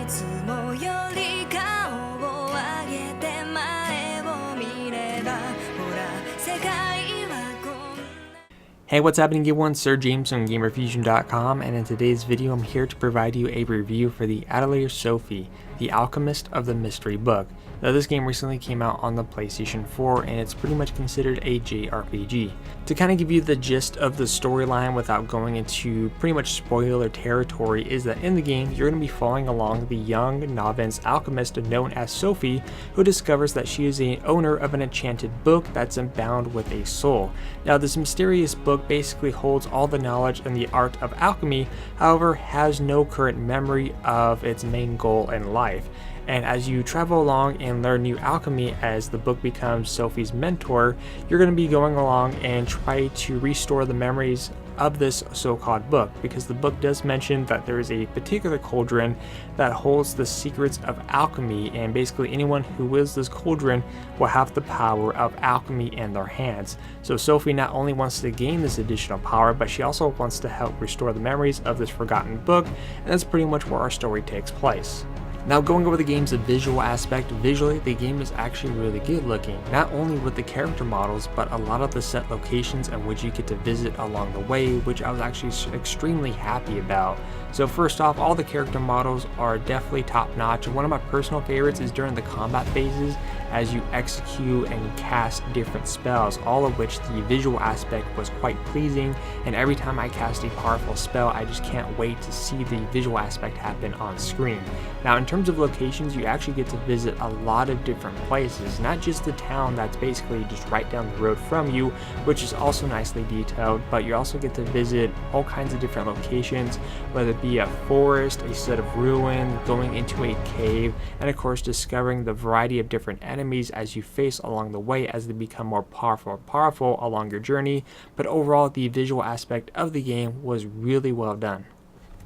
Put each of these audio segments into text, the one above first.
つもより顔を上げて前を見ればほら世界はこんな Hey, what's happening, everyone? Sir James from Gamerfuzion.com, and in today's video I'm here to provide you a review for the Atelier Sophie, the Alchemist of the Mystery Book. Now, this game recently came out on the PlayStation 4 and it's pretty much considered a JRPG. To kind of give you the gist of the storyline without going into pretty much spoiler territory is that in the game you're going to be following along the young novice alchemist known as Sophie, who discovers that she is the owner of an enchanted book that's bound with a soul. Now, this mysterious book basically holds all the knowledge and the art of alchemy, however has no current memory of its main goal in life. And as you travel along and learn new alchemy as the book becomes Sophie's mentor, you're going to be going along and try to restore the memories of this so-called book, because the book does mention that there is a particular cauldron that holds the secrets of alchemy, and basically anyone who wields this cauldron will have the power of alchemy in their hands. So Sophie not only wants to gain this additional power, but she also wants to help restore the memories of this forgotten book, and that's pretty much where our story takes place. Now, going over the game's visual aspect, visually the game is actually really good looking, not only with the character models, but a lot of the set locations in which you get to visit along the way, which I was actually extremely happy about. So first off, all the character models are definitely top notch. One of my personal favorites is during the combat phases as you execute and cast different spells, all of which the visual aspect was quite pleasing, and every time I cast a powerful spell I just can't wait to see the visual aspect happen on screen. Now, in terms of locations, you actually get to visit a lot of different places, not just the town that's basically just right down the road from you, which is also nicely detailed, but you also get to visit all kinds of different locations, whether it be a forest, a set of ruin, going into a cave, and of course discovering the variety of different enemies as you face along the way as they become more powerful along your journey. But overall, the visual aspect of the game was really well done.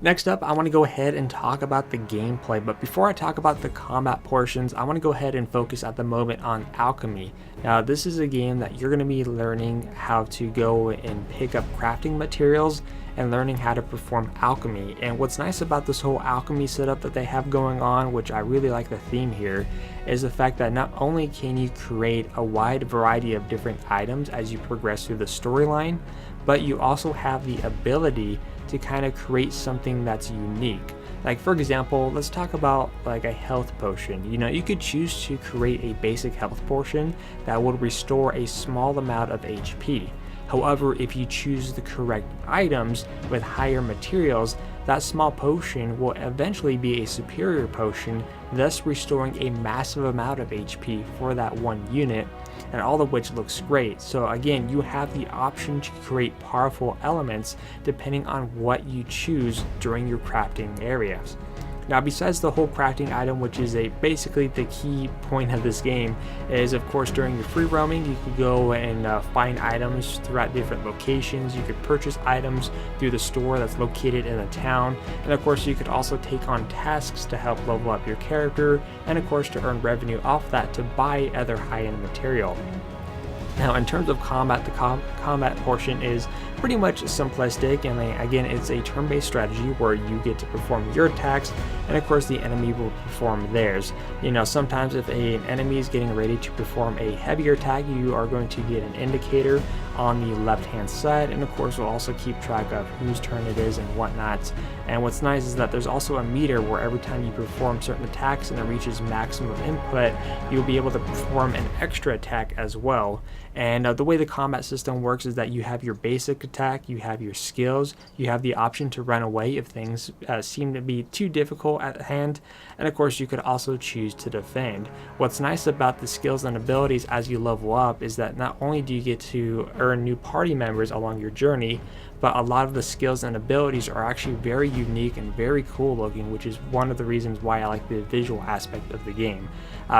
Next up, I want to go ahead and talk about the gameplay, but before I talk about the combat portions, I want to go ahead and focus at the moment on alchemy. Now, this is a game that you're going to be learning how to go and pick up crafting materials and learning how to perform alchemy. And what's nice about this whole alchemy setup that they have going on, which I really like the theme here, is the fact that not only can you create a wide variety of different items as you progress through the storyline, but you also have the ability to kind of create something that's unique. Like, for example, let's talk about like a health potion. You know, you could choose to create a basic health potion that would restore a small amount of HP. However, if you choose the correct items with higher materials, that small potion will eventually be a superior potion, thus restoring a massive amount of HP for that one unit, and all of which looks great. So again, you have the option to create powerful elements depending on what you choose during your crafting areas. Now, besides the whole crafting item, which is basically the key point of this game, is of course during your free roaming you could go and find items throughout different locations. You could purchase items through the store that's located in a town, and of course you could also take on tasks to help level up your character, and of course to earn revenue off that to buy other high-end material. Now, in terms of combat, the combat portion is pretty much simplistic, and again, it's a turn-based strategy where you get to perform your attacks, and of course the enemy will perform theirs. You know, sometimes if an enemy is getting ready to perform a heavier attack, you are going to get an indicator on the left-hand side, and of course we'll also keep track of whose turn it is and whatnot. And what's nice is that there's also a meter where every time you perform certain attacks and it reaches maximum input, you'll be able to perform an extra attack as well. And the way the combat system works is that you have your basic attack, you have your skills, you have the option to run away if things seem to be too difficult at hand, and of course you could also choose to defend. What's nice about the skills and abilities as you level up is that not only do you get to earn new party members along your journey, but a lot of the skills and abilities are actually very unique and very cool looking, which is one of the reasons why I like the visual aspect of the game.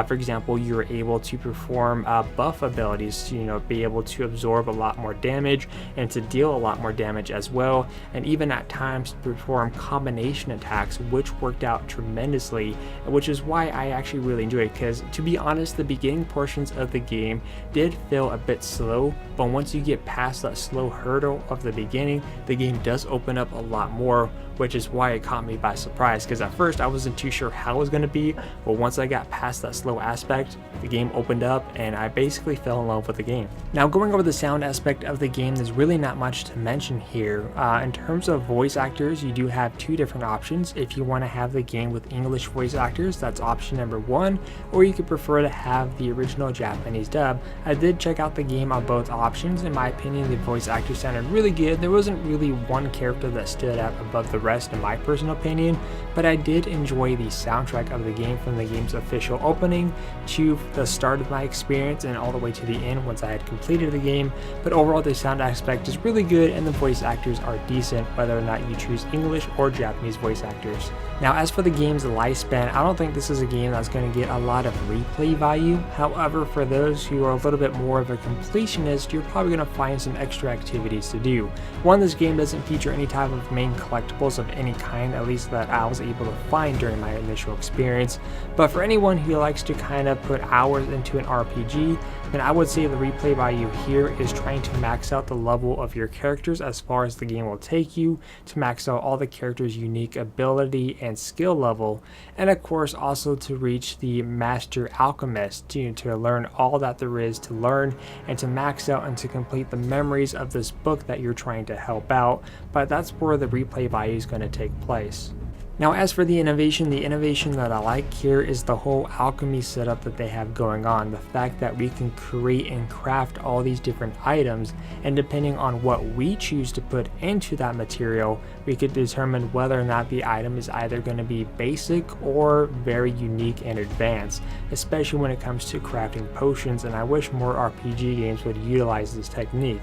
For example, you're able to perform buff abilities to, be able to absorb a lot more damage and to deal a lot more damage as well, and even at times perform combination attacks, which worked out tremendously, which is why I actually really enjoy it, because to be honest, the beginning portions of the game did feel a bit slow, but once you get past that slow hurdle of the beginning, the game does open up a lot more, which is why it caught me by surprise, because at first I wasn't too sure how it was going to be, but once I got past that slow aspect, the game opened up and I basically fell in love with the game. Now, going over the sound aspect of the game, there's really not much to mention here. In terms of voice actors, you do have two different options. If you want to have the game with English voice actors, that's option number 1, or you could prefer to have the original Japanese dub. I did check out the game on both options. In my opinion, the voice actors sounded really good. There wasn't really one character that stood out above the rest in my personal opinion, but I did enjoy the soundtrack of the game from the game's official opening to the start of my experience and all the way to the end once I had completed the game. But overall, the sound aspect is really good and the voice actors are decent, whether or not you choose English or Japanese voice actors. Now, as for the game's lifespan, I don't think this is a game that's going to get a lot of replay value. However, for those who are a little bit more of a completionist, you're probably going to find some extra activities to do. One, this game doesn't feature any type of main collectibles of any kind, at least that I was able to find during my initial experience. But for anyone who likes to kind of put hours into an RPG, then I would say the replay value here is trying to max out the level of your characters as far as the game will take you, to max out all the characters' unique ability and skill level, and of course also to reach the Master Alchemist, to learn all that there is to learn and to max out and to complete the memories of this book that you're trying to help out. But that's where the replay value is going to take place. Now, as for the innovation that I like here is the whole alchemy setup that they have going on. The fact that we can create and craft all these different items, and depending on what we choose to put into that material, we could determine whether or not the item is either going to be basic or very unique and advanced, especially when it comes to crafting potions, and I wish more RPG games would utilize this technique.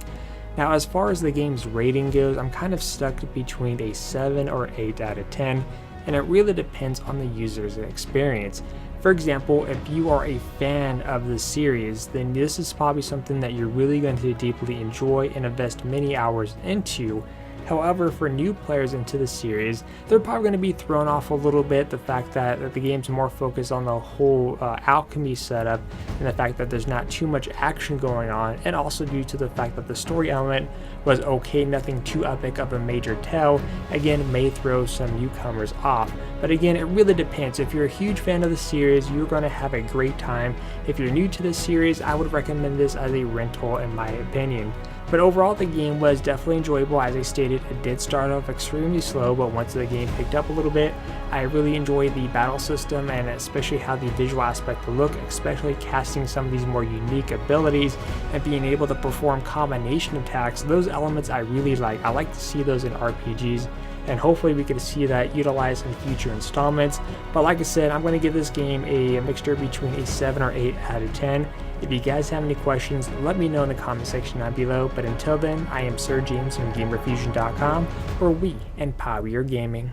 Now, as far as the game's rating goes, I'm kind of stuck between a 7 or 8 out of 10, and it really depends on the user's experience. For example, if you are a fan of the series, then this is probably something that you're really going to deeply enjoy and invest many hours into. However, for new players into the series, they're probably going to be thrown off a little bit, the fact that the game's more focused on the whole alchemy setup and the fact that there's not too much action going on, and also due to the fact that the story element was okay, nothing too epic of a major tale, again may throw some newcomers off. But again, it really depends. If you're a huge fan of the series, you're going to have a great time. If you're new to the series, I would recommend this as a rental in my opinion. But overall, the game was definitely enjoyable. As I stated, it did start off extremely slow, but once the game picked up a little bit, I really enjoyed the battle system and especially how the visual aspect will look, especially casting some of these more unique abilities and being able to perform combination attacks. Those elements I really like. I like to see those in RPGs, and hopefully we can see that utilized in future installments. But like I said, I'm going to give this game a mixture between a 7 or 8 out of 10. If you guys have any questions, let me know in the comment section down below. But until then, I am Sir James from Gamerfuzion.com, where we empower your gaming.